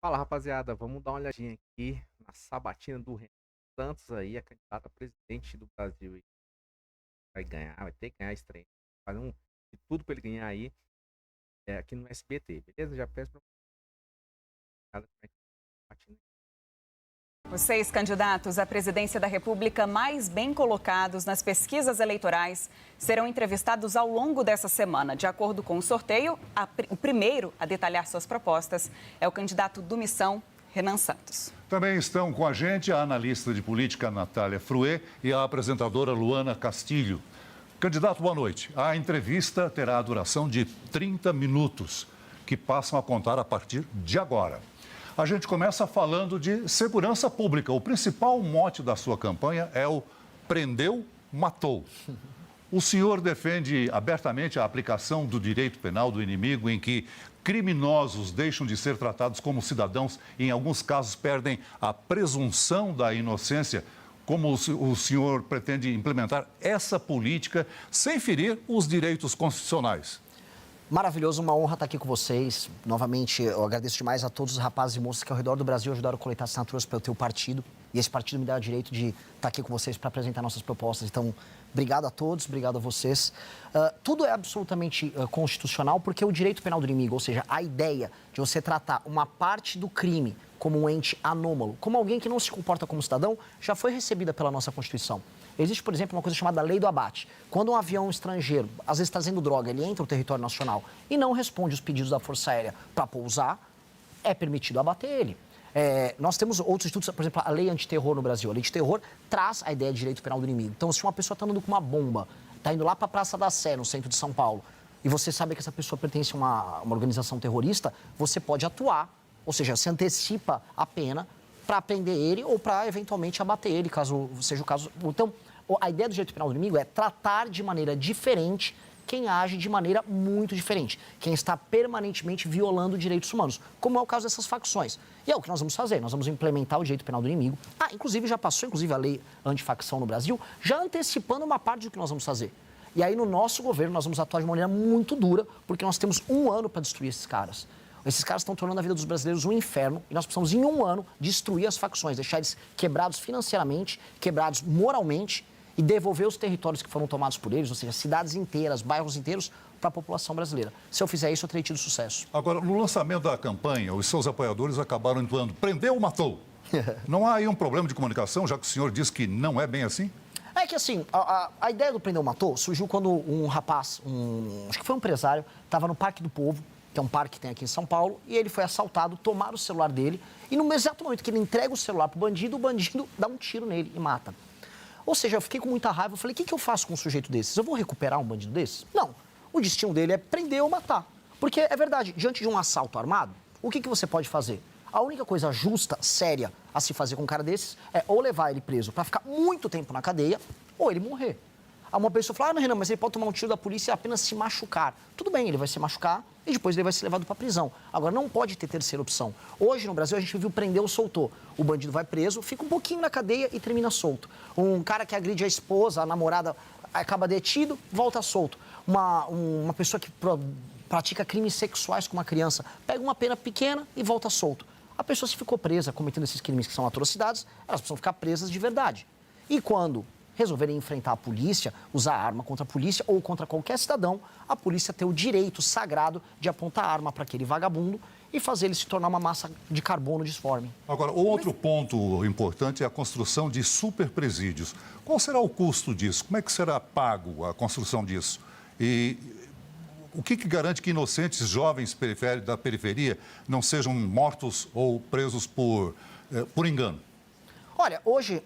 Fala, rapaziada, vamos dar uma olhadinha aqui na sabatina do Renan Santos aí, a candidata a presidente do Brasil aí. Vai ganhar, vai ter que ganhar esse trem. Fazer de tudo pra ele ganhar aí, aqui no SBT, beleza? Já peço pra cada como é que tá a sabatina. Os 6 candidatos à presidência da República mais bem colocados nas pesquisas eleitorais serão entrevistados ao longo dessa semana. De acordo com o sorteio, o primeiro a detalhar suas propostas é o candidato do Missão, Renan Santos. Também estão com a gente a analista de política Natália Fruet e a apresentadora Luana Castilho. Candidato, boa noite. A entrevista terá a duração de 30 minutos, que passam a contar a partir de agora. A gente começa falando de segurança pública. O principal mote da sua campanha é o prendeu, matou. O senhor defende abertamente a aplicação do direito penal do inimigo, em que criminosos deixam de ser tratados como cidadãos e, em alguns casos, perdem a presunção da inocência. Como o senhor pretende implementar essa política sem ferir os direitos constitucionais? Maravilhoso, uma honra estar aqui com vocês. Novamente, eu agradeço demais a todos os rapazes e moças que ao redor do Brasil ajudaram a coletar assinaturas para o teu partido. E esse partido me dá o direito de estar aqui com vocês para apresentar nossas propostas. Então, obrigado a todos, obrigado a vocês. Tudo é absolutamente constitucional porque o direito penal do inimigo, ou seja, a ideia de você tratar uma parte do crime como um ente anômalo, como alguém que não se comporta como cidadão, já foi recebida pela nossa Constituição. Existe, por exemplo, uma coisa chamada lei do abate. Quando um avião estrangeiro, às vezes trazendo droga, ele entra no território nacional e não responde os pedidos da Força Aérea para pousar, é permitido abater ele. Nós temos outros institutos, por exemplo, a lei antiterror no Brasil. A lei antiterror traz a ideia de direito penal do inimigo. Então, se uma pessoa está andando com uma bomba, está indo lá para a Praça da Sé, no centro de São Paulo, e você sabe que essa pessoa pertence a uma organização terrorista, você pode atuar, ou seja, se antecipa a pena para prender ele ou para, eventualmente, abater ele, caso seja o caso. Então, a ideia do direito penal do inimigo é tratar de maneira diferente quem age de maneira muito diferente, quem está permanentemente violando direitos humanos, como é o caso dessas facções. E é o que nós vamos fazer, nós vamos implementar o direito penal do inimigo. Inclusive já passou, a lei antifacção no Brasil, já antecipando uma parte do que nós vamos fazer. E aí no nosso governo nós vamos atuar de maneira muito dura, porque nós temos 1 ano para destruir esses caras. Esses caras estão tornando a vida dos brasileiros um inferno e nós precisamos, em 1 ano, destruir as facções, deixar eles quebrados financeiramente, quebrados moralmente e devolver os territórios que foram tomados por eles, ou seja, cidades inteiras, bairros inteiros, para a população brasileira. Se eu fizer isso, eu terei tido sucesso. Agora, no lançamento da campanha, os seus apoiadores acabaram entoando prendeu ou matou? Não há aí um problema de comunicação, já que o senhor diz que não é bem assim? É que assim, a ideia do prendeu ou matou surgiu quando um rapaz, acho que foi um empresário, estava no Parque do Povo, que é um parque que tem aqui em São Paulo, e ele foi assaltado, tomaram o celular dele, e no exato momento que ele entrega o celular pro bandido, o bandido dá um tiro nele e mata. Ou seja, eu fiquei com muita raiva, eu falei, o que eu faço com um sujeito desses? Eu vou recuperar um bandido desses? Não. O destino dele é prender ou matar. Porque é verdade, diante de um assalto armado, o que você pode fazer? A única coisa justa, séria, a se fazer com um cara desses é ou levar ele preso para ficar muito tempo na cadeia, ou ele morrer. Uma pessoa fala, não, Renan, mas ele pode tomar um tiro da polícia e apenas se machucar. Tudo bem, ele vai se machucar e depois ele vai ser levado para a prisão. Agora, não pode ter terceira opção. Hoje, no Brasil, a gente viu prender ou soltou. O bandido vai preso, fica um pouquinho na cadeia e termina solto. Um cara que agride a esposa, a namorada, acaba detido, volta solto. Uma pessoa que pratica crimes sexuais com uma criança, pega uma pena pequena e volta solto. A pessoa se ficou presa cometendo esses crimes que são atrocidades, elas precisam ficar presas de verdade. E quando resolverem enfrentar a polícia, usar arma contra a polícia ou contra qualquer cidadão, a polícia tem o direito sagrado de apontar a arma para aquele vagabundo e fazer ele se tornar uma massa de carbono disforme. Agora, outro ponto importante é a construção de superpresídios. Qual será o custo disso? Como é que será pago a construção disso? E o que garante que inocentes jovens da periferia não sejam mortos ou presos por engano? Olha, hoje,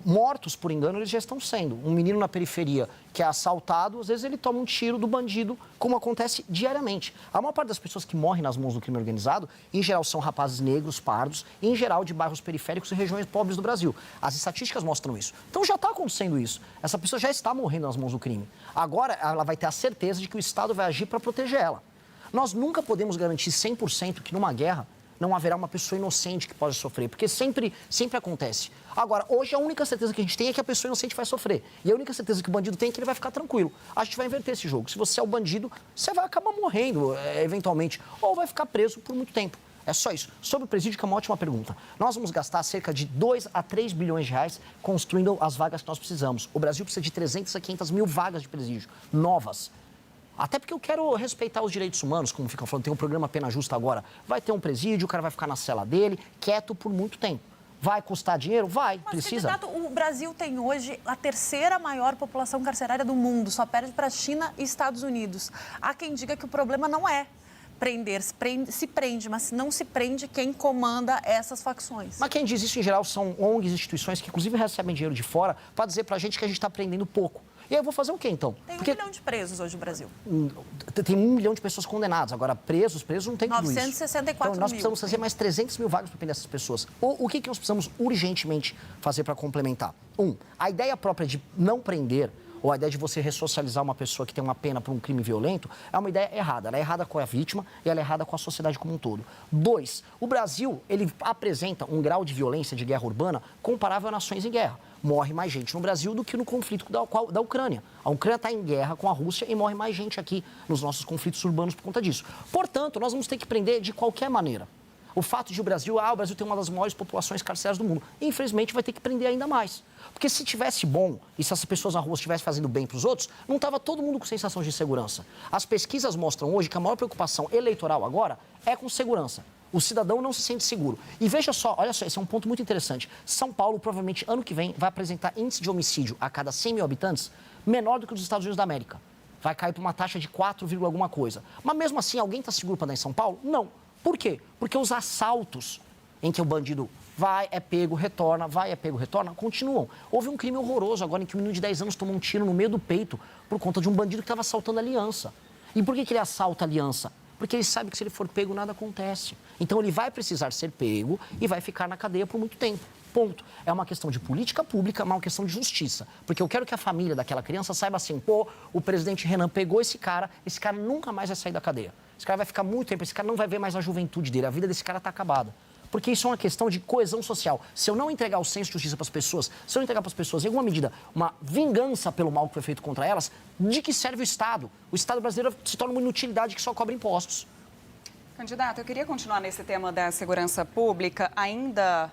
mortos por engano, eles já estão sendo. Um menino na periferia que é assaltado, às vezes ele toma um tiro do bandido, como acontece diariamente. A maior parte das pessoas que morrem nas mãos do crime organizado, em geral, são rapazes negros, pardos, em geral de bairros periféricos e regiões pobres do Brasil. As estatísticas mostram isso. Então já está acontecendo isso. Essa pessoa já está morrendo nas mãos do crime. Agora, ela vai ter a certeza de que o Estado vai agir para proteger ela. Nós nunca podemos garantir 100% que numa guerra não haverá uma pessoa inocente que pode sofrer, porque sempre acontece. Agora, hoje a única certeza que a gente tem é que a pessoa inocente vai sofrer. E a única certeza que o bandido tem é que ele vai ficar tranquilo. A gente vai inverter esse jogo. Se você é o bandido, você vai acabar morrendo, eventualmente, ou vai ficar preso por muito tempo. É só isso. Sobre o presídio, que é uma ótima pergunta. Nós vamos gastar cerca de 2 a 3 bilhões de reais construindo as vagas que nós precisamos. O Brasil precisa de 300 a 500 mil vagas de presídio, novas. Até porque eu quero respeitar os direitos humanos, como ficam falando, tem um programa Pena Justa agora. Vai ter um presídio, o cara vai ficar na cela dele, quieto por muito tempo. Vai custar dinheiro? Vai, Mas, precisa. candidato, o Brasil tem hoje a terceira maior população carcerária do mundo, só perde para a China e Estados Unidos. Há quem diga que o problema não é prender, se prende, mas não se prende quem comanda essas facções. Mas quem diz isso, em geral, são ONGs, instituições que, inclusive, recebem dinheiro de fora para dizer para a gente que a gente está prendendo pouco. E aí eu vou fazer o quê, então? Tem 1 Porque milhão de presos hoje no Brasil. tem 1 milhão de pessoas condenadas. Agora, presos não tem tudo isso. 964 então, nós mil. precisamos fazer mais 300 mil vagas para prender essas pessoas. O que nós precisamos urgentemente fazer para complementar? A ideia própria de não prender, ou a ideia de você ressocializar uma pessoa que tem uma pena por um crime violento, é uma ideia errada. Ela é errada com a vítima e ela é errada com a sociedade como um todo. 2, o Brasil, ele apresenta um grau de violência, de guerra urbana, comparável a nações em guerra. Morre mais gente no Brasil do que no conflito da Ucrânia. A Ucrânia está em guerra com a Rússia e morre mais gente aqui nos nossos conflitos urbanos por conta disso. Portanto, nós vamos ter que prender de qualquer maneira. O fato de o Brasil tem uma das maiores populações carcerárias do mundo. Infelizmente, vai ter que prender ainda mais. Porque se tivesse bom e se essas pessoas na rua estivessem fazendo bem para os outros, não estava todo mundo com sensação de segurança. As pesquisas mostram hoje que a maior preocupação eleitoral agora é com segurança. O cidadão não se sente seguro. E veja só, olha só, esse é um ponto muito interessante. São Paulo, provavelmente, ano que vem, vai apresentar índice de homicídio a cada 100 mil habitantes menor do que os Estados Unidos da América. Vai cair para uma taxa de 4, alguma coisa. Mas mesmo assim, alguém está seguro para andar em São Paulo? Não. Por quê? Porque os assaltos em que o bandido vai, é pego, retorna, vai, é pego, retorna, continuam. Houve um crime horroroso agora em que um menino de 10 anos tomou um tiro no meio do peito por conta de um bandido que estava assaltando a aliança. E por que ele assalta a aliança? Porque ele sabe que se ele for pego, nada acontece. Então ele vai precisar ser pego e vai ficar na cadeia por muito tempo. Ponto. É uma questão de política pública, mas uma questão de justiça. Porque eu quero que a família daquela criança saiba assim, o presidente Renan pegou esse cara nunca mais vai sair da cadeia. Esse cara vai ficar muito tempo, esse cara não vai ver mais a juventude dele, a vida desse cara está acabada. Porque isso é uma questão de coesão social. Se eu não entregar o senso de justiça para as pessoas, se eu não entregar para as pessoas, em alguma medida, uma vingança pelo mal que foi feito contra elas, de que serve o Estado? O Estado brasileiro se torna uma inutilidade que só cobra impostos. Candidato, eu queria continuar nesse tema da segurança pública. Ainda,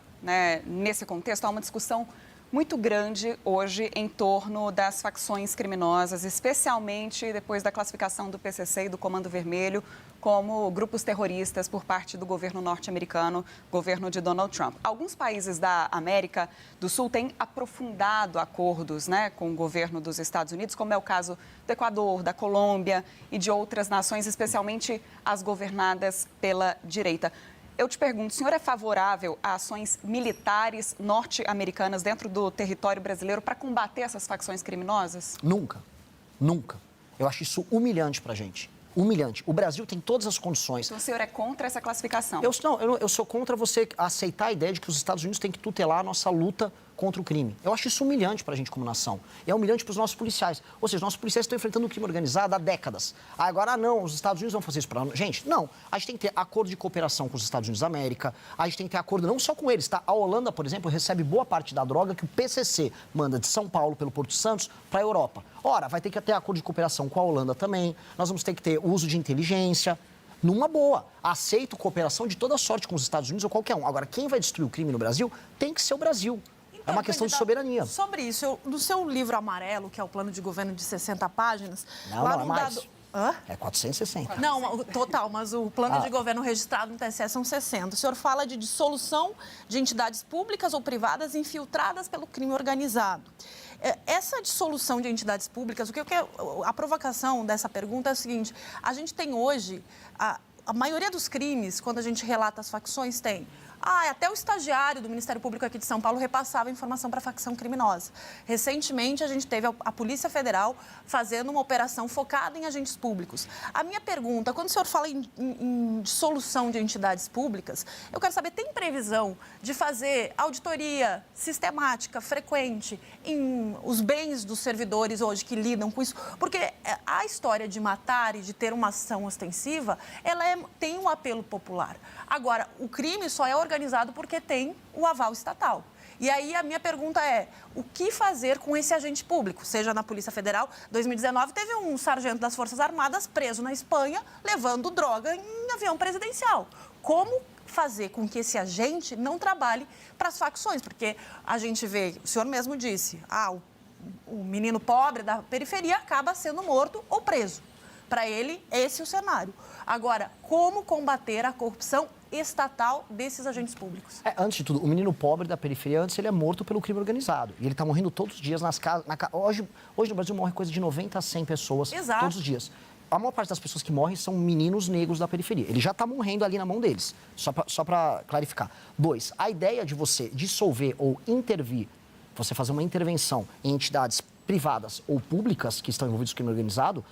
nesse contexto, há uma discussão muito grande hoje em torno das facções criminosas, especialmente depois da classificação do PCC e do Comando Vermelho como grupos terroristas por parte do governo norte-americano, governo de Donald Trump. Alguns países da América do Sul têm aprofundado acordos com o governo dos Estados Unidos, como é o caso do Equador, da Colômbia e de outras nações, especialmente as governadas pela direita. Eu te pergunto, o senhor é favorável a ações militares norte-americanas dentro do território brasileiro para combater essas facções criminosas? Nunca. Nunca. Eu acho isso humilhante para a gente. Humilhante. O Brasil tem todas as condições. Então o senhor é contra essa classificação? Eu sou contra você aceitar a ideia de que os Estados Unidos têm que tutelar a nossa luta contra o crime. Eu acho isso humilhante para a gente como nação. E é humilhante para os nossos policiais. Ou seja, nossos policiais estão enfrentando o crime organizado há décadas. Agora não, os Estados Unidos vão fazer isso para nós. Gente, não. A gente tem que ter acordo de cooperação com os Estados Unidos da América. A gente tem que ter acordo não só com eles, tá? A Holanda, por exemplo, recebe boa parte da droga que o PCC manda de São Paulo, pelo Porto Santos, para a Europa. Ora, vai ter que ter acordo de cooperação com a Holanda também. Nós vamos ter que ter uso de inteligência. Numa boa. Aceito cooperação de toda sorte com os Estados Unidos ou qualquer um. Agora, quem vai destruir o crime no Brasil tem que ser o Brasil. É uma questão de soberania. Sobre isso, no seu livro amarelo, que é o plano de governo de 60 páginas... Não, é mais. É 460. Não, total, mas o plano de governo registrado no TSE são 60. O senhor fala de dissolução de entidades públicas ou privadas infiltradas pelo crime organizado. Essa dissolução de entidades públicas, a provocação dessa pergunta é a seguinte: a gente tem hoje, a maioria dos crimes, quando a gente relata as facções, tem... até o estagiário do Ministério Público aqui de São Paulo repassava informação para a facção criminosa. Recentemente, a gente teve a Polícia Federal fazendo uma operação focada em agentes públicos. A minha pergunta, quando o senhor fala em dissolução de entidades públicas, eu quero saber, tem previsão de fazer auditoria sistemática, frequente, em os bens dos servidores hoje que lidam com isso? Porque a história de matar e de ter uma ação ostensiva, ela tem um apelo popular. Agora, o crime só é organizado porque tem o aval estatal. E aí a minha pergunta é, o que fazer com esse agente público? Seja na Polícia Federal, 2019 teve um sargento das Forças Armadas preso na Espanha levando droga em avião presidencial. Como fazer com que esse agente não trabalhe para as facções, porque a gente vê, o senhor mesmo disse, o menino pobre da periferia acaba sendo morto ou preso. Para ele, esse é o cenário. Agora, como combater a corrupção estatal desses agentes públicos? Antes de tudo, o menino pobre da periferia, antes ele é morto pelo crime organizado. E ele está morrendo todos os dias nas casas. Hoje no Brasil morre coisa de 90 a 100 pessoas todos os dias. A maior parte das pessoas que morrem são meninos negros da periferia. Ele já está morrendo ali na mão deles, só para clarificar. 2, a ideia de você dissolver ou intervir, você fazer uma intervenção em entidades privadas ou públicas que estão envolvidas com crime organizado,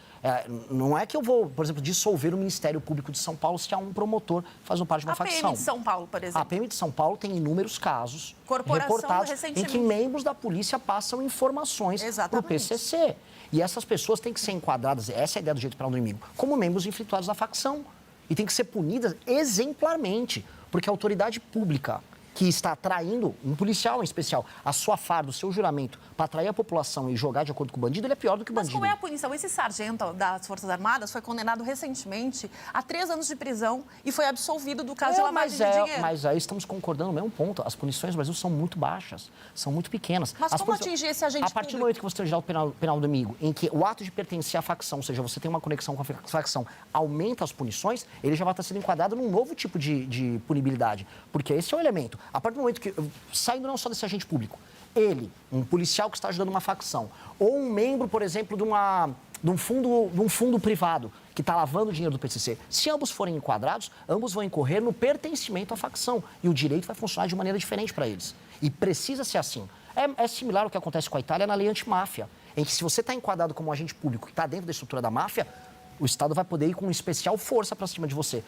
não é que eu vou, por exemplo, dissolver o Ministério Público de São Paulo se há um promotor fazendo parte de uma facção. A PM de São Paulo, por exemplo. A PM de São Paulo tem inúmeros casos reportados em que membros da polícia passam informações para o PCC. E essas pessoas têm que ser enquadradas, essa é a ideia do jeito penal do inimigo, como membros infiltrados da facção. E tem que ser punidas exemplarmente, porque a autoridade pública que está traindo, um policial em especial, a sua farda, o seu juramento, para atrair a população e jogar de acordo com o bandido, ele é pior do que o bandido. Mas qual é a punição? Esse sargento das Forças Armadas foi condenado recentemente a 3 anos de prisão e foi absolvido do caso de lavagem de dinheiro. Mas aí estamos concordando no mesmo ponto. As punições no Brasil são muito baixas, são muito pequenas. Mas como atingir esse agente público? A partir do momento que você tem o geral penal do inimigo, em que o ato de pertencer à facção, ou seja, você tem uma conexão com a facção, aumenta as punições, ele já vai estar sendo enquadrado num novo tipo de punibilidade. Porque esse é o elemento. A partir do momento que, saindo não só desse agente público, ele, um policial que está ajudando uma facção, ou um membro, por exemplo, de um fundo privado que está lavando o dinheiro do PCC, se ambos forem enquadrados, ambos vão incorrer no pertencimento à facção. E o direito vai funcionar de maneira diferente para eles. E precisa ser assim. É similar ao que acontece com a Itália na lei antimáfia, em que se você está enquadrado como um agente público que está dentro da estrutura da máfia, o Estado vai poder ir com especial força para cima de você.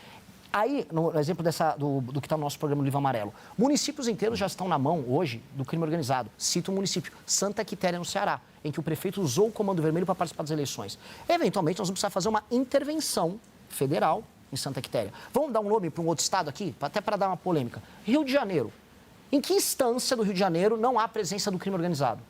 Aí, no exemplo do que está no nosso programa do Livro Amarelo, municípios inteiros já estão na mão hoje do crime organizado. Cito um município, Santa Quitéria, no Ceará, em que o prefeito usou o Comando Vermelho para participar das eleições. Eventualmente, nós vamos precisar fazer uma intervenção federal em Santa Quitéria. Vamos dar um nome para um outro estado aqui, até para dar uma polêmica. Rio de Janeiro. Em que instância do Rio de Janeiro não há presença do crime organizado?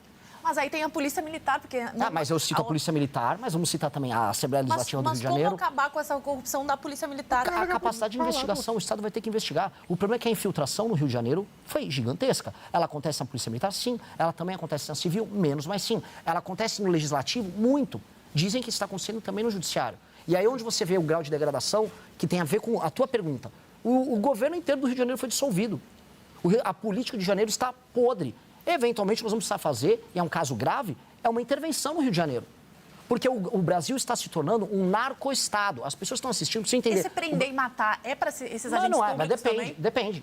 Mas aí tem a Polícia Militar, porque... mas eu cito a Polícia Militar, mas vamos citar também a Assembleia Legislativa do Rio de Janeiro. Mas como acabar com essa corrupção da Polícia Militar? A capacidade de investigação, o Estado vai ter que investigar. O problema é que a infiltração no Rio de Janeiro foi gigantesca. Ela acontece na Polícia Militar, sim. Ela também acontece na Civil, menos, mas sim. Ela acontece no Legislativo, muito. Dizem que está acontecendo também no Judiciário. E aí onde você vê o grau de degradação que tem a ver com a tua pergunta. O governo inteiro do Rio de Janeiro foi dissolvido. A política de Janeiro está podre. Eventualmente, nós vamos precisar fazer, e é um caso grave, é uma intervenção no Rio de Janeiro. Porque o Brasil está se tornando um narco-estado. As pessoas estão assistindo, precisa entender. Esse prender e matar é para esses agentes públicos mas depende, também? Depende.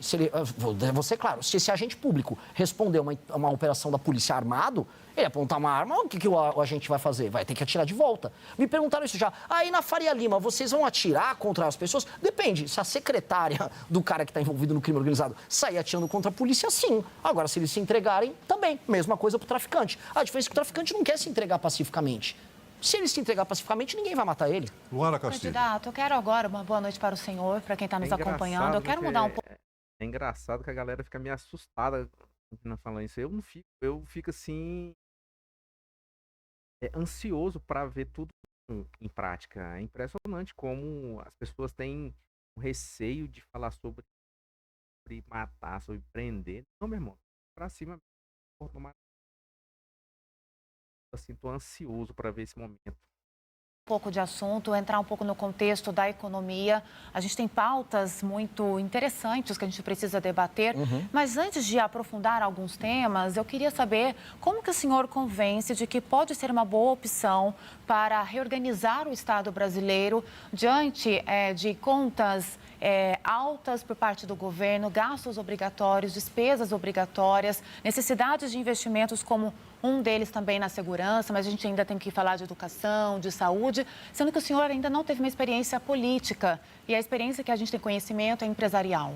Vou ser claro, se esse agente público responder uma operação da polícia armado, ele apontar uma arma, o que o agente vai fazer? Vai ter que atirar de volta. Me perguntaram isso já. Aí na Faria Lima, vocês vão atirar contra as pessoas? Depende. Se a secretária do cara que está envolvido no crime organizado sair atirando contra a polícia, sim. Agora, se eles se entregarem, também. Mesma coisa para o traficante. A diferença é que o traficante não quer se entregar pacificamente. Se ele se entregar pacificamente, ninguém vai matar ele. Luana Castilho. Candidato, eu quero agora uma boa noite para o senhor, para quem está nos acompanhando. Eu quero mudar um pouco. É engraçado que a galera fica meio assustada não falando isso. Eu não fico, eu fico assim... ansioso para ver tudo em prática. É impressionante como as pessoas têm um receio de falar sobre matar, sobre prender. Não, meu irmão, pra cima. Assim, tô ansioso para ver esse momento. Pouco de assunto, entrar um pouco no contexto da economia. A gente tem pautas muito interessantes que a gente precisa debater, mas antes de aprofundar alguns temas, eu queria saber como que o senhor convence de que pode ser uma boa opção para reorganizar o Estado brasileiro diante de contas altas por parte do governo, gastos obrigatórios, despesas obrigatórias, necessidades de investimentos como um deles também na segurança, mas a gente ainda tem que falar de educação, de saúde, sendo que o senhor ainda não teve uma experiência política e a experiência que a gente tem conhecimento é empresarial.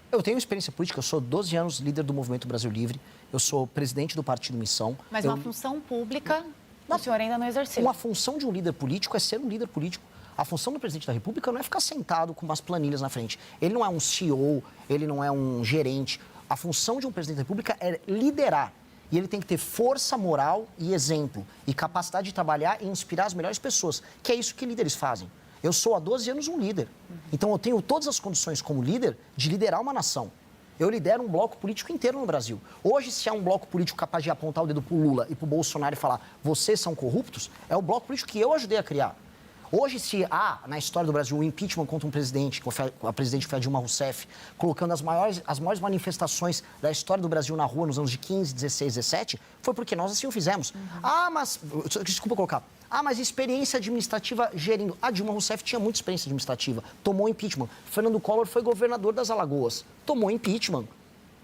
Eu tenho experiência política, eu sou 12 anos líder do Movimento Brasil Livre, eu sou presidente do Partido Missão. Mas uma função pública, o senhor ainda não exerceu. Uma função de um líder político é ser um líder político. A função do presidente da República não é ficar sentado com umas planilhas na frente. Ele não é um CEO, ele não é um gerente. A função de um presidente da República é liderar. E ele tem que ter força moral e exemplo, e capacidade de trabalhar e inspirar as melhores pessoas, que é isso que líderes fazem. Eu sou há 12 anos um líder. Então eu tenho todas as condições como líder de liderar uma nação. Eu lidero um bloco político inteiro no Brasil. Hoje, se há um bloco político capaz de apontar o dedo para o Lula e para o Bolsonaro e falar vocês são corruptos, é o bloco político que eu ajudei a criar. Hoje, se há, na história do Brasil, um impeachment contra um presidente, a presidente foi a Dilma Rousseff, colocando as maiores manifestações da história do Brasil na rua nos anos de 15, 16, 17, foi porque nós assim o fizemos. Desculpa colocar. Mas experiência administrativa gerindo. A Dilma Rousseff tinha muita experiência administrativa, tomou impeachment. Fernando Collor foi governador das Alagoas, tomou impeachment.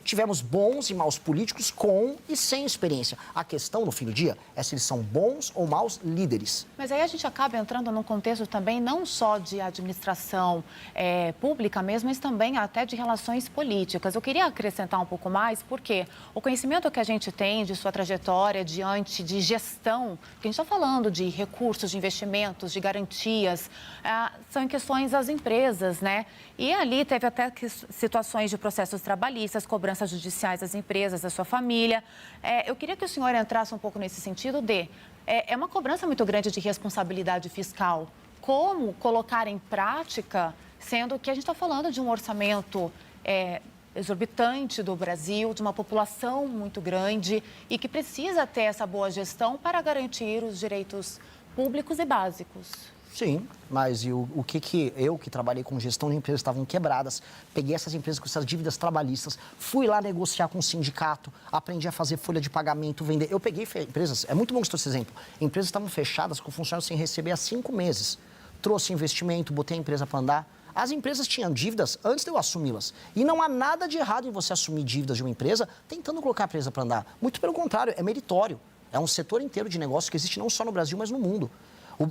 Tivemos bons e maus políticos com e sem experiência. A questão, no fim do dia, é se eles são bons ou maus líderes. Mas aí a gente acaba entrando num contexto também não só de administração pública mesmo, mas também até de relações políticas. Eu queria acrescentar um pouco mais, porque o conhecimento que a gente tem de sua trajetória diante de gestão, que a gente está falando de recursos, de investimentos, de garantias, são em questões das empresas, né? E ali teve até situações de processos trabalhistas, cobranças judiciais das empresas, da sua família. Eu queria que o senhor entrasse um pouco nesse sentido é uma cobrança muito grande de responsabilidade fiscal. Como colocar em prática, sendo que a gente está falando de um orçamento exorbitante do Brasil, de uma população muito grande e que precisa ter essa boa gestão para garantir os direitos públicos e básicos. Sim, mas e o que eu, que trabalhei com gestão de empresas, estavam quebradas, peguei essas empresas com essas dívidas trabalhistas, fui lá negociar com o sindicato, aprendi a fazer folha de pagamento, vender. Eu peguei empresas, é muito bom que esse exemplo, empresas estavam fechadas com funcionários sem receber há 5 meses. Trouxe investimento, botei a empresa para andar. As empresas tinham dívidas antes de eu assumi-las. E não há nada de errado em você assumir dívidas de uma empresa tentando colocar a empresa para andar. Muito pelo contrário, é meritório. É um setor inteiro de negócio que existe não só no Brasil, mas no mundo.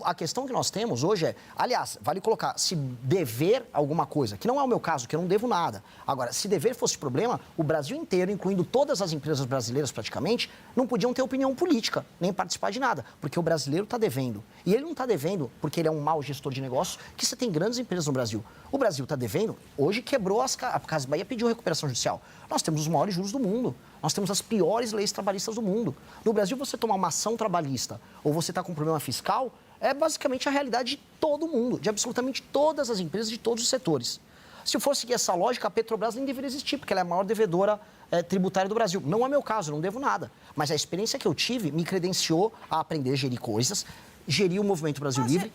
A questão que nós temos hoje aliás, vale colocar, se dever alguma coisa, que não é o meu caso, que eu não devo nada. Agora, se dever fosse problema, o Brasil inteiro, incluindo todas as empresas brasileiras praticamente, não podiam ter opinião política, nem participar de nada, porque o brasileiro está devendo. E ele não está devendo porque ele é um mau gestor de negócios, que você tem grandes empresas no Brasil. O Brasil está devendo, hoje quebrou a Casa Bahia pediu recuperação judicial. Nós temos os maiores juros do mundo. Nós temos as piores leis trabalhistas do mundo. No Brasil, você tomar uma ação trabalhista ou você está com um problema fiscal, é basicamente a realidade de todo mundo, de absolutamente todas as empresas, de todos os setores. Se eu for seguir essa lógica, a Petrobras nem deveria existir, porque ela é a maior devedora tributária do Brasil. Não é meu caso, eu não devo nada. Mas a experiência que eu tive me credenciou a aprender a gerir coisas, gerir o Movimento Brasil Livre.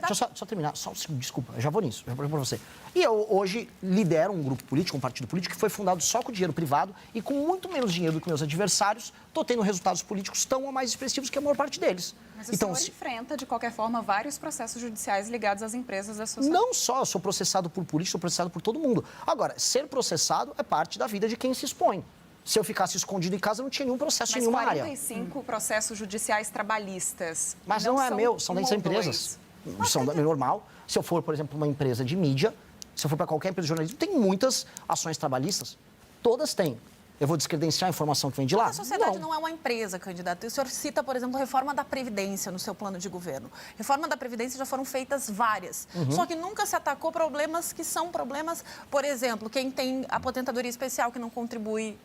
Deixa eu só terminar, desculpa, eu já vou nisso, já vou para você. E eu hoje lidero um grupo político, um partido político que foi fundado só com dinheiro privado e com muito menos dinheiro do que meus adversários, estou tendo resultados políticos tão ou mais expressivos que a maior parte deles. Mas o senhor enfrenta, de qualquer forma, vários processos judiciais ligados às empresas da sua Não só, eu sou processado por polícia, sou processado por todo mundo. Agora, ser processado é parte da vida de quem se expõe. Se eu ficasse escondido em casa, não tinha nenhum processo em nenhuma área. Mas 45 processos judiciais trabalhistas. Mas não é meu, são dentro das empresas. São normal. Se eu for, por exemplo, uma empresa de mídia, se eu for para qualquer empresa de jornalismo, tem muitas ações trabalhistas. Todas têm. Eu vou descredenciar a informação que vem de lá? A sociedade não é uma empresa, candidato. O senhor cita, por exemplo, a reforma da Previdência no seu plano de governo. Reforma da Previdência já foram feitas várias. Só que nunca se atacou problemas que são problemas, por exemplo, quem tem a aposentadoria especial que não contribui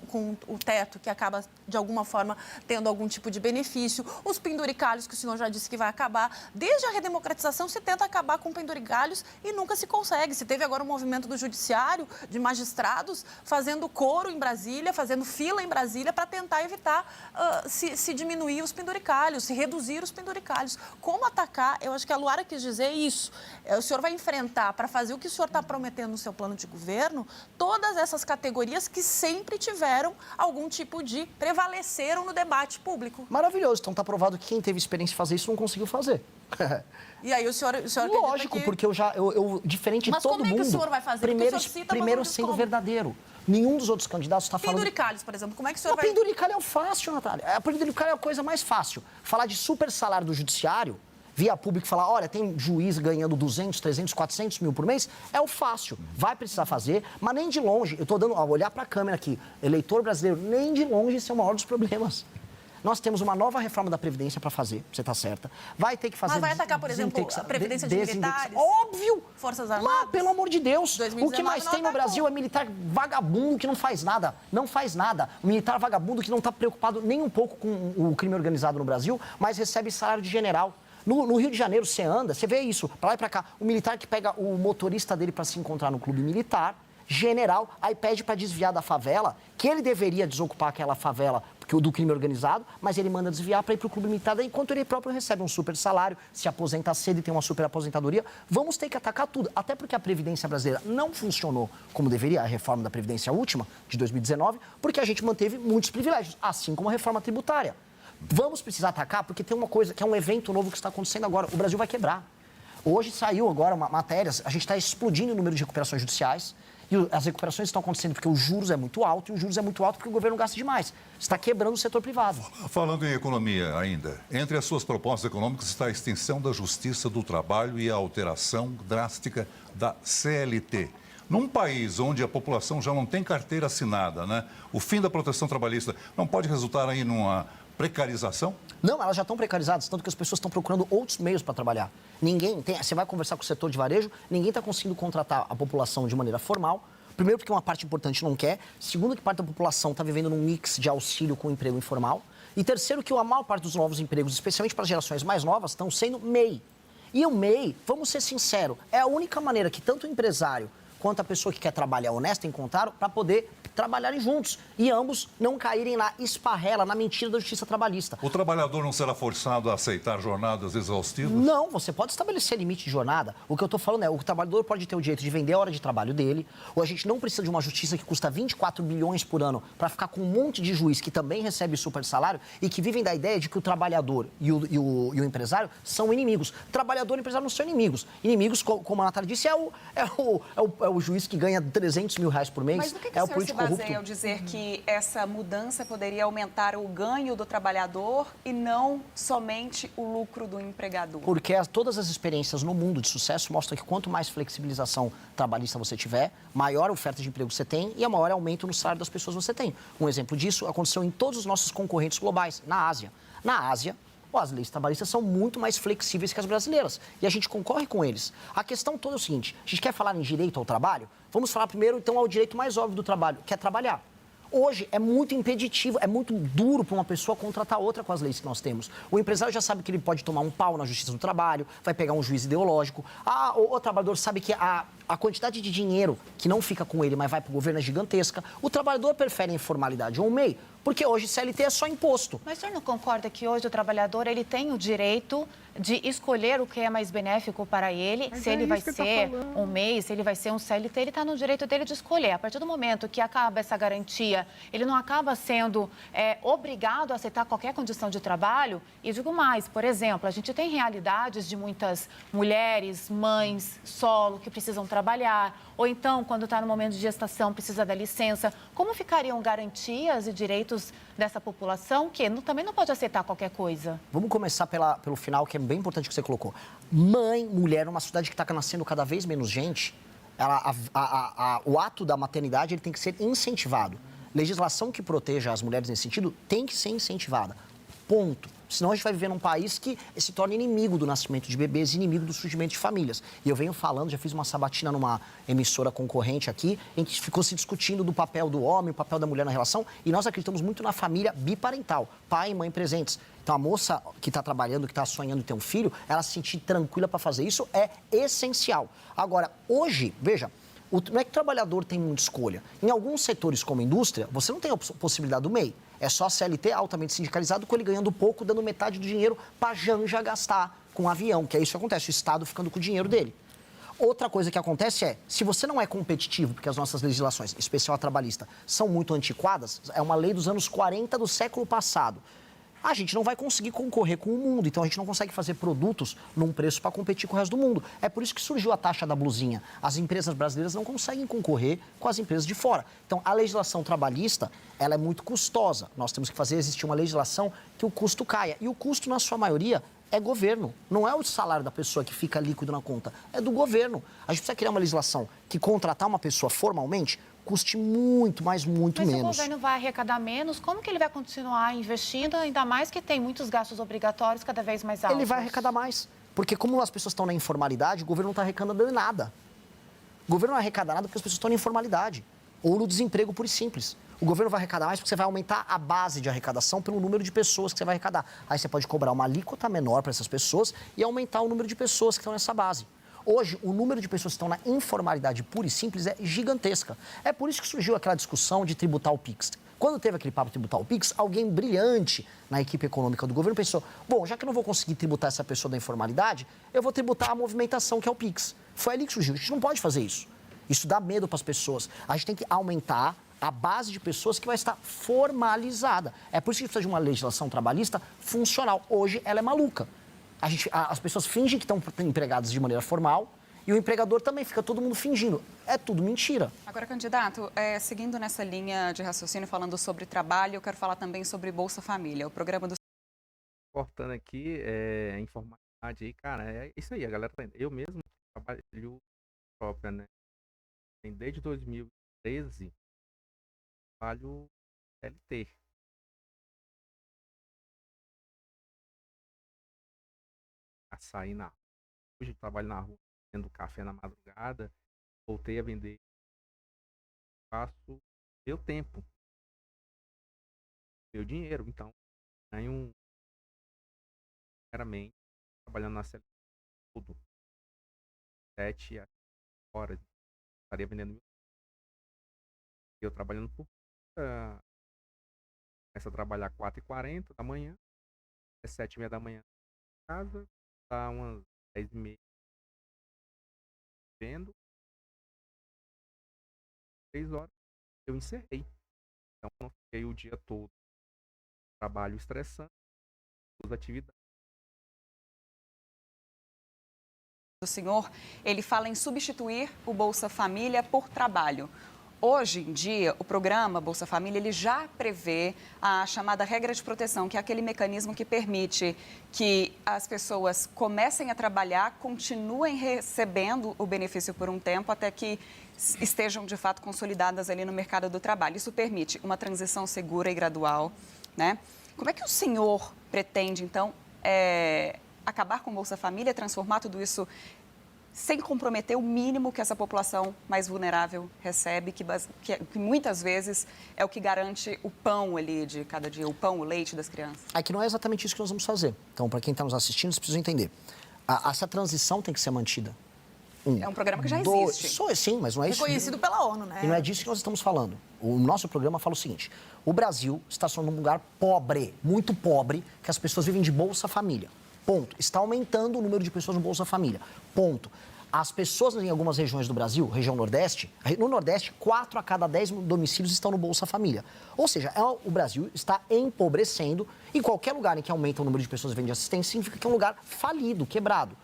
com o teto, que acaba, de alguma forma, tendo algum tipo de benefício. Os penduricalhos, que o senhor já disse que vai acabar. Desde a redemocratização se tenta acabar com penduricalhos e nunca se consegue. Se teve agora um movimento do judiciário, de magistrados, fazendo coro em Brasília, fazendo fila em Brasília para tentar evitar se diminuir os penduricalhos, se reduzir os penduricalhos. Como atacar? Eu acho que a Luara quis dizer isso. O senhor vai enfrentar, para fazer o que o senhor está prometendo no seu plano de governo, todas essas categorias que sempre tiveram algum tipo de prevaleceram no debate público. Maravilhoso. Então está provado que quem teve experiência de fazer isso não conseguiu fazer. E aí o senhor Lógico, porque eu diferente de todo mundo... Mas como é que o senhor vai fazer? Primeiro sendo verdadeiro. Nenhum dos outros candidatos está falando... Penduricalhos, por exemplo, como é que o senhor vai... Penduricalho é fácil, Natália. Penduricalho é a coisa mais fácil. Falar de super salário do judiciário, via público falar, olha, tem juiz ganhando 200, 300, 400 mil por mês, é o fácil. Vai precisar fazer, mas nem de longe. Eu estou dando, olhar para a câmera aqui, eleitor brasileiro, nem de longe esse é o maior dos problemas. Nós temos uma nova reforma da Previdência para fazer, você está certa. Vai ter que fazer... Mas vai atacar, por exemplo, a Previdência de militares? Óbvio! Forças Armadas? Pelo amor de Deus! 2019, o que mais tem no Brasil é militar vagabundo que não faz nada. Não faz nada. O militar vagabundo que não está preocupado nem um pouco com o crime organizado no Brasil, mas recebe salário de general. No Rio de Janeiro, você anda, você vê isso, pra lá e pra cá. O militar que pega o motorista dele para se encontrar no clube militar, general, aí pede para desviar da favela, que ele deveria desocupar aquela favela do crime organizado, mas ele manda desviar para ir para o clube militar, enquanto ele próprio recebe um super salário, se aposenta cedo e tem uma super aposentadoria. Vamos ter que atacar tudo, até porque a Previdência brasileira não funcionou como deveria, a reforma da Previdência última, de 2019, porque a gente manteve muitos privilégios, assim como a reforma tributária. Vamos precisar atacar, porque tem uma coisa, que é um evento novo que está acontecendo agora, o Brasil vai quebrar. Hoje saiu agora uma matéria, a gente está explodindo o número de recuperações judiciais, e as recuperações estão acontecendo porque os juros é muito alto, e os juros é muito alto porque o governo gasta demais. Está quebrando o setor privado. Falando em economia ainda, entre as suas propostas econômicas está a extinção da Justiça do Trabalho e a alteração drástica da CLT. Num país onde a população já não tem carteira assinada, né? O fim da proteção trabalhista não pode resultar aí numa precarização? Não, elas já estão precarizadas, tanto que as pessoas estão procurando outros meios para trabalhar. Você vai conversar com o setor de varejo, ninguém está conseguindo contratar a população de maneira formal. Primeiro, porque uma parte importante não quer. Segundo, que parte da população está vivendo num mix de auxílio com emprego informal. E terceiro, que a maior parte dos novos empregos, especialmente para as gerações mais novas, estão sendo MEI. E o MEI, vamos ser sinceros, é a única maneira que tanto o empresário quanto a pessoa que quer trabalhar honesta encontraram para poder trabalharem juntos e ambos não caírem na esparrela, na mentira da justiça trabalhista. O trabalhador não será forçado a aceitar jornadas exaustivas? Não, você pode estabelecer limite de jornada. O que eu estou falando é, o trabalhador pode ter o direito de vender a hora de trabalho dele, ou a gente não precisa de uma justiça que custa 24 bilhões por ano para ficar com um monte de juiz que também recebe super salário e que vivem da ideia de que o trabalhador e o empresário são inimigos. Trabalhador e empresário não são inimigos. Inimigos, como a Natália disse, é o juiz que ganha 300 mil reais por mês. Mas no que é o o senhor político se baseia corrupto. ao dizer que essa mudança poderia aumentar o ganho do trabalhador e não somente o lucro do empregador? Porque todas as experiências no mundo de sucesso mostram que quanto mais flexibilização trabalhista você tiver, maior oferta de emprego você tem e a maior aumento no salário das pessoas você tem. Um exemplo disso aconteceu em todos os nossos concorrentes globais, na Ásia. Na Ásia, as leis trabalhistas são muito mais flexíveis que as brasileiras. E a gente concorre com eles. A questão toda é o seguinte, a gente quer falar em direito ao trabalho? Vamos falar primeiro, então, ao direito mais óbvio do trabalho, que é trabalhar. Hoje é muito impeditivo, é muito duro para uma pessoa contratar outra com as leis que nós temos. O empresário já sabe que ele pode tomar um pau na justiça do trabalho, vai pegar um juiz ideológico. O trabalhador sabe que a quantidade de dinheiro que não fica com ele, mas vai para o governo é gigantesca. O trabalhador prefere a informalidade ou o MEI, porque hoje CLT é só imposto. Mas o senhor não concorda que hoje o trabalhador ele tem o direito de escolher o que é mais benéfico para ele, se ele vai ser um MEI, se ele vai ser um CLT, ele está no direito dele de escolher. A partir do momento que acaba essa garantia, ele não acaba sendo obrigado a aceitar qualquer condição de trabalho. E digo mais, por exemplo, a gente tem realidades de muitas mulheres, mães, solo, que precisam trabalhar, ou então, quando está no momento de gestação, precisa da licença. Como ficariam garantias e direitos dessa população que também não pode aceitar qualquer coisa? Vamos começar pelo final, que é bem importante que você colocou. Mãe, mulher, numa cidade que está nascendo cada vez menos gente, o ato da maternidade ele tem que ser incentivado. Legislação que proteja as mulheres nesse sentido tem que ser incentivada. Ponto. Senão a gente vai viver num país que se torna inimigo do nascimento de bebês, inimigo do surgimento de famílias. E eu venho falando, já fiz uma sabatina numa emissora concorrente aqui, em que ficou se discutindo do papel do homem, o papel da mulher na relação, e nós acreditamos muito na família biparental, pai e mãe presentes. Então a moça que está trabalhando, que está sonhando em ter um filho, ela se sentir tranquila para fazer isso é essencial. Agora, hoje, veja, não é que o trabalhador tem muita escolha. Em alguns setores, como a indústria, você não tem a possibilidade do MEI. É só CLT altamente sindicalizado, com ele ganhando pouco, dando metade do dinheiro para Janja gastar com avião, que é isso que acontece, o Estado ficando com o dinheiro dele. Outra coisa que acontece é, se você não é competitivo, porque as nossas legislações, em especial a trabalhista, são muito antiquadas, é uma lei dos anos 40 do século passado, a gente não vai conseguir concorrer com o mundo. Então, a gente não consegue fazer produtos num preço para competir com o resto do mundo. É por isso que surgiu a taxa da blusinha. As empresas brasileiras não conseguem concorrer com as empresas de fora. Então, a legislação trabalhista, ela é muito custosa. Nós temos que fazer existir uma legislação que o custo caia. E o custo, na sua maioria, é governo. Não é o salário da pessoa que fica líquido na conta. É do governo. A gente precisa criar uma legislação que contratar uma pessoa formalmente custe muito, mas muito menos. Mas se o governo vai arrecadar menos, como que ele vai continuar investindo, ainda mais que tem muitos gastos obrigatórios cada vez mais altos? Ele vai arrecadar mais, porque como as pessoas estão na informalidade, o governo não está arrecadando nada. O governo não arrecada nada porque as pessoas estão na informalidade. ou no desemprego puro e simples. O governo vai arrecadar mais porque você vai aumentar a base de arrecadação pelo número de pessoas que você vai arrecadar. Aí você pode cobrar uma alíquota menor para essas pessoas e aumentar o número de pessoas que estão nessa base. Hoje, o número de pessoas que estão na informalidade pura e simples é gigantesca. É por isso que surgiu aquela discussão de tributar o PIX. Quando teve aquele papo de tributar o PIX, alguém brilhante na equipe econômica do governo pensou, bom, já que eu não vou conseguir tributar essa pessoa da informalidade, eu vou tributar a movimentação, que é o PIX. Foi ali que surgiu. A gente não pode fazer isso. Isso dá medo para as pessoas. A gente tem que aumentar a base de pessoas que vai estar formalizada. É por isso que precisa de uma legislação trabalhista funcional. Hoje, ela é maluca. As pessoas fingem que estão empregadas de maneira formal e o empregador também fica todo mundo fingindo. É tudo mentira. Agora, candidato, seguindo nessa linha de raciocínio, falando sobre trabalho, eu quero falar também sobre Bolsa Família, o programa do... Cortando aqui, a informalidade aí, cara, é isso aí, a galera tá... Eu mesmo trabalho própria, né? Desde 2013, trabalho LT. Açaí na rua. Hoje eu trabalho na rua, vendo café na madrugada. Voltei a vender. Faço meu tempo. Meu dinheiro. Então, ganho sinceramente trabalhando na CLT tudo. 7 horas. Estaria vendendo meu. Eu trabalhando por começa a trabalhar 4h40 da manhã, é 7h30 da manhã em casa, tá umas 10h30 vendo, 3 horas eu encerrei. Então eu fiquei o dia todo trabalho estressante, as atividades. O senhor, ele fala em substituir o Bolsa Família por trabalho. Hoje em dia, o programa Bolsa Família, ele já prevê a chamada regra de proteção, que é aquele mecanismo que permite que as pessoas comecem a trabalhar, continuem recebendo o benefício por um tempo, até que estejam, de fato, consolidadas ali no mercado do trabalho. Isso permite uma transição segura e gradual, né? Como é que o senhor pretende, então, acabar com o Bolsa Família, transformar tudo isso sem comprometer o mínimo que essa população mais vulnerável recebe, que muitas vezes é o que garante o pão ali de cada dia, o pão, o leite das crianças? É que não é exatamente isso que nós vamos fazer. Então, para quem está nos assistindo, vocês precisam entender. Essa transição tem que ser mantida. É um programa que já existe. Sim, mas não é isso. Reconhecido pela ONU, né? E não é disso que nós estamos falando. O nosso programa fala o seguinte: o Brasil está se tornando um lugar pobre, muito pobre, que as pessoas vivem de Bolsa Família. Ponto. Está aumentando o número de pessoas no Bolsa Família. Ponto. As pessoas em algumas regiões do Brasil, região Nordeste, no Nordeste, 4 a cada 10 domicílios estão no Bolsa Família. Ou seja, o Brasil está empobrecendo e qualquer lugar em que aumenta o número de pessoas que vivem de assistência significa que é um lugar falido, quebrado.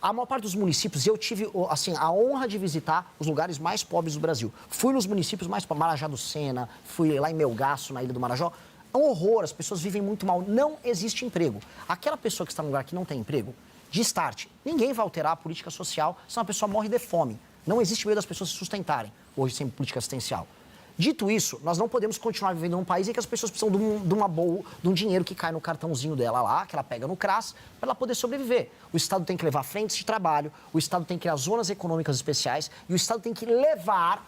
A maior parte dos municípios, eu tive assim, a honra de visitar os lugares mais pobres do Brasil. Fui nos municípios mais pobres, Marajá do Sena, fui lá em Melgaço, na Ilha do Marajó. É um horror, as pessoas vivem muito mal, não existe emprego. Aquela pessoa que está num lugar que não tem emprego, de start, ninguém vai alterar a política social se uma pessoa morre de fome. Não existe meio das pessoas se sustentarem, hoje sem política assistencial. Dito isso, nós não podemos continuar vivendo num país em que as pessoas precisam de um dinheiro que cai no cartãozinho dela lá, que ela pega no CRAS, para ela poder sobreviver. O Estado tem que levar frentes de trabalho, o Estado tem que criar zonas econômicas especiais e o Estado tem que levar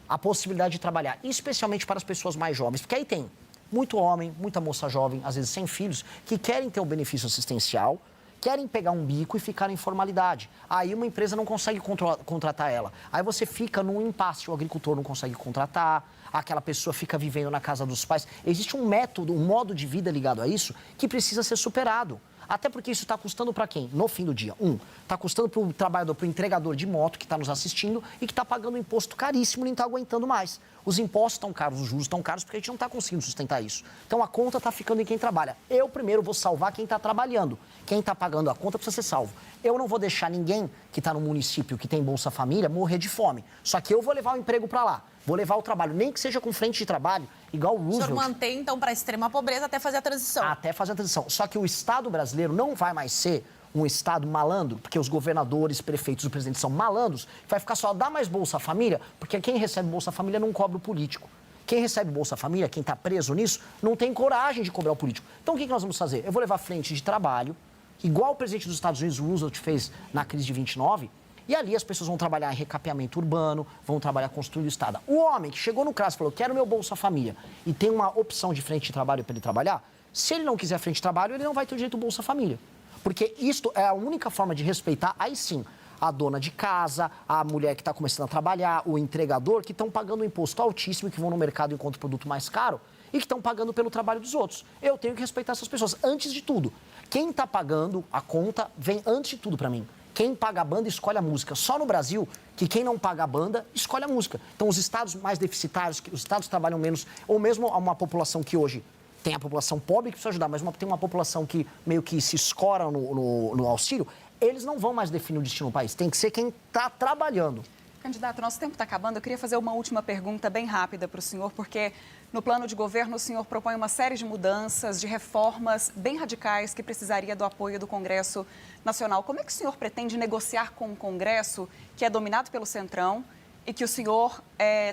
a possibilidade de trabalhar, especialmente para as pessoas mais jovens, porque aí tem muito homem, muita moça jovem, às vezes sem filhos, que querem ter o benefício assistencial, querem pegar um bico e ficar em formalidade. Aí uma empresa não consegue contratar ela. Aí você fica num impasse, o agricultor não consegue contratar, aquela pessoa fica vivendo na casa dos pais. Existe um método, um modo de vida ligado a isso que precisa ser superado. Até porque isso está custando para quem? No fim do dia. Está custando para o trabalhador, para o entregador de moto que está nos assistindo e que está pagando um imposto caríssimo e não está aguentando mais. Os impostos estão caros, os juros estão caros porque a gente não está conseguindo sustentar isso. Então a conta está ficando em quem trabalha. Eu primeiro vou salvar quem está trabalhando. Quem está pagando a conta precisa ser salvo. Eu não vou deixar ninguém que está no município que tem Bolsa Família morrer de fome. Só que eu vou levar o emprego para lá. Vou levar o trabalho, nem que seja com frente de trabalho, igual o Roosevelt. O senhor mantém, então, para a extrema pobreza até fazer a transição. Até fazer a transição. Só que o Estado brasileiro não vai mais ser um Estado malandro, porque os governadores, prefeitos e o presidente são malandros, vai ficar só, dá mais Bolsa Família, porque quem recebe Bolsa Família não cobra o político. Quem recebe Bolsa Família, quem está preso nisso, não tem coragem de cobrar o político. Então, o que nós vamos fazer? Eu vou levar frente de trabalho, igual o presidente dos Estados Unidos, Roosevelt, fez na crise de 29, E ali as pessoas vão trabalhar em recapeamento urbano, vão trabalhar construindo estrada. O homem que chegou no CRAS e falou, quero meu Bolsa Família, e tem uma opção de frente de trabalho para ele trabalhar, se ele não quiser frente de trabalho, ele não vai ter o direito do Bolsa Família. Porque isto é a única forma de respeitar, aí sim, a dona de casa, a mulher que está começando a trabalhar, o entregador, que estão pagando um imposto altíssimo, que vão no mercado e encontram produto mais caro, e que estão pagando pelo trabalho dos outros. Eu tenho que respeitar essas pessoas. Antes de tudo, quem está pagando a conta vem antes de tudo para mim. Quem paga a banda escolhe a música. Só no Brasil que quem não paga a banda escolhe a música. Então, os estados mais deficitários, os estados que trabalham menos, ou mesmo uma população que hoje tem a população pobre que precisa ajudar, mas tem uma população que meio que se escora no auxílio, eles não vão mais definir o destino do país. Tem que ser quem está trabalhando. Candidato, nosso tempo está acabando. Eu queria fazer uma última pergunta bem rápida para o senhor, porque no plano de governo o senhor propõe uma série de mudanças, de reformas bem radicais que precisaria do apoio do Congresso Nacional. Como é que o senhor pretende negociar com o Congresso, que é dominado pelo Centrão, e que o senhor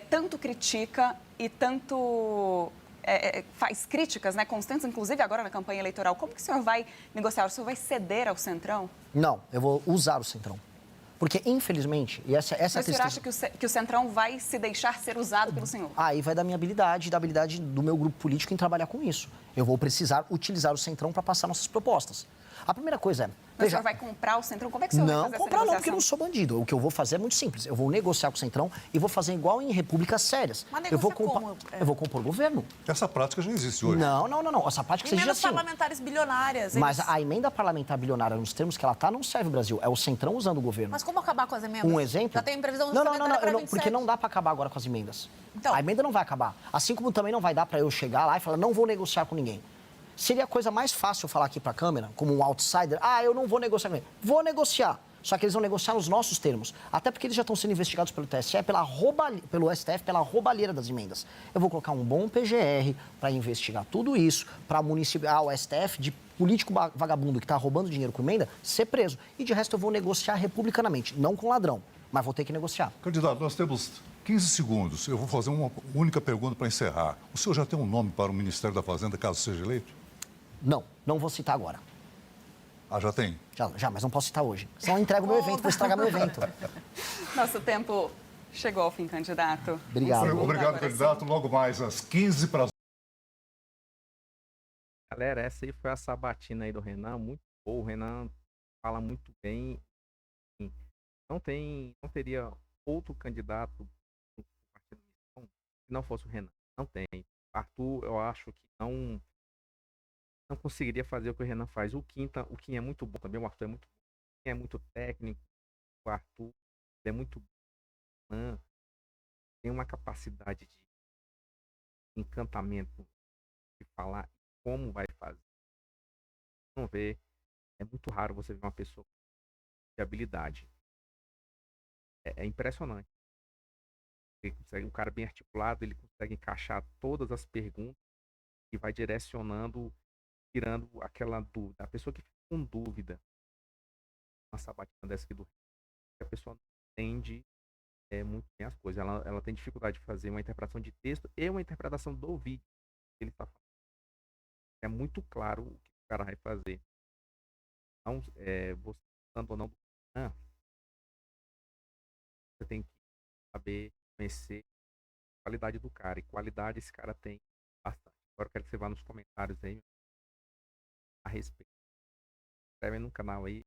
tanto critica e tanto faz críticas, né, constantes, inclusive agora na campanha eleitoral? Como que o senhor vai negociar? O senhor vai ceder ao Centrão? Não, eu vou usar o Centrão. Porque, infelizmente, e essa Mas é a o senhor acha que o Centrão vai se deixar ser usado pelo senhor? Aí vai da minha habilidade e da habilidade do meu grupo político em trabalhar com isso. Eu vou precisar utilizar o Centrão para passar nossas propostas. A primeira coisa é... Mas o senhor vai comprar o Centrão? Como é que o senhor vai fazer essa Não, comprar não, porque negociação? eu não sou bandido. O que eu vou fazer é muito simples. Eu vou negociar com o Centrão e vou fazer igual em repúblicas sérias. Mas Eu vou negocia como? Eu vou compor o governo. Essa prática já existe hoje. Não. Essa prática seja Emendas assim. parlamentares bilionárias. Mas a emenda parlamentar bilionária, nos termos que ela está, não serve o Brasil. É o Centrão usando o governo. Mas como acabar com as emendas? Um exemplo? Já tem previsão Não, orçamentária para 27. porque não dá para acabar agora com as emendas. Então. A emenda não vai acabar. Assim como também não vai dar para eu chegar lá e falar, não vou negociar com ninguém. Seria a coisa mais fácil eu falar aqui para a câmera, como um outsider, eu não vou negociar com ninguém. Vou negociar. Só que eles vão negociar nos nossos termos. Até porque eles já estão sendo investigados pelo TSE, pelo STF, pela roubalheira das emendas. Eu vou colocar um bom PGR para investigar tudo isso, para o STF de político vagabundo que está roubando dinheiro com emenda ser preso. E de resto eu vou negociar republicanamente, não com ladrão, mas vou ter que negociar. Candidato, nós temos 15 segundos. Eu vou fazer uma única pergunta para encerrar. O senhor já tem um nome para o Ministério da Fazenda, caso seja eleito? Não vou citar agora. Já tem? Já, mas não posso citar hoje. Senão eu entrego meu evento, vou estragar meu evento. Nosso tempo chegou ao fim, candidato. Obrigado. Obrigado, candidato. Logo mais às 15 para as... Galera, essa aí foi a sabatina aí do Renan, muito boa. O Renan fala muito bem. Não teria outro candidato do partido se não fosse o Renan. Não tem. O Arthur, eu acho que não conseguiria fazer o que o Renan faz. O Kim é muito bom também, o Arthur é muito bom. O Kim é muito técnico, o Arthur é muito bom. Tem uma capacidade de encantamento de falar como vai fazer. Não vê. É muito raro você ver uma pessoa de habilidade. É impressionante. Um cara bem articulado, ele consegue encaixar todas as perguntas e vai direcionando, tirando aquela dúvida. A pessoa que fica com dúvida, uma sabatina dessa aqui a pessoa não entende muito bem as coisas. Ela tem dificuldade de fazer uma interpretação de texto e uma interpretação do vídeo que ele está falando. É muito claro o que o cara vai fazer. Então, você estando ou não, você tem que saber conhecer a qualidade do cara. E qualidade esse cara tem bastante. Agora eu quero que você vá nos comentários aí a respeito. Se inscreve no canal aí.